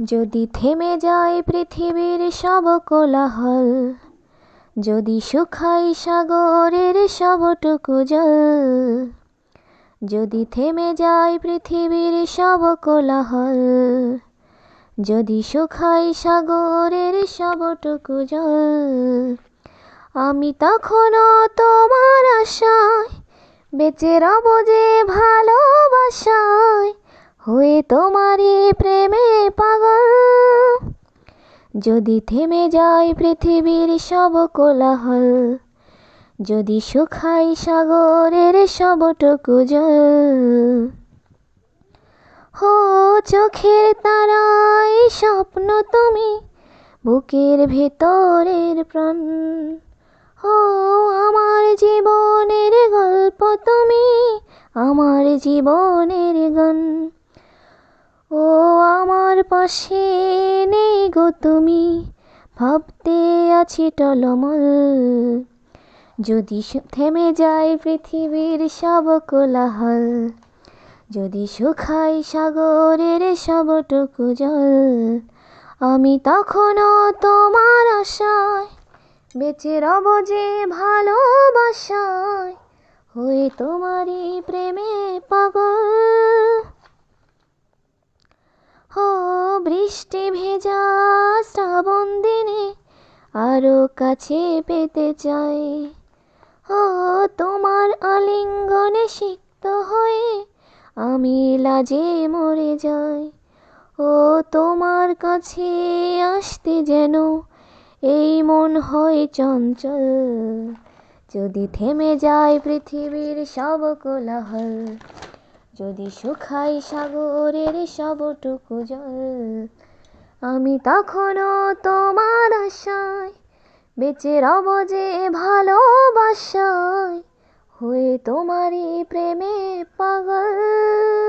যদি থেমে যায় পৃথিবীর সব কোলাহল, যদি শুকায় সাগরের সবটুকু জল, যদি থেমে যায় পৃথিবীর সব কোলাহল, যদি শুকায় সাগরের সবটুকু জল, আমি তখনও তোমার আশায় বেঁচে রব যে ভালোবাসায়, হয়ে তোমারই প্রেমে পাগল। যদি থেমে যায় পৃথিবীর সব কোলাহল, যদি শুকায় সাগরের সবটুকু জল, হো চোখের তারায় স্বপ্ন তুমি, বুকের ভেতরের প্রাণ, ও আমার জীবনের গল্প তুমি, আমার জীবনের গান। ও আমার পাশে নেই গো তুমি, ভাবতে আছি টলমল। যদি থেমে যায় পৃথিবীর সব কোলাহল, যদি শুকায় সাগরের সবটুকু জল, আমি তখনও তোমার আশায় বেঁচে রব যে ভালোবাসায়, হয়ে তোমারই প্রেমে পাগল। ও বৃষ্টি ভেজা শ্রাবণ দিনে আরো কাছে পেতে চাই, ও তোমার আলিঙ্গনে সিক্ত হয়ে আমি লাজে মরে যাই। ও তোমার কাছে আসতে যেন এই মন হয় চঞ্চল। যদি থেমে যায় পৃথিবীর সব কোলাহল, যদি শুকায় সাগরের সবটুকু জল, আমি তখনও তোমার আশায় বেঁচে রব যে ভালোবাসায়, হয়ে তোমারই প্রেমে পাগল।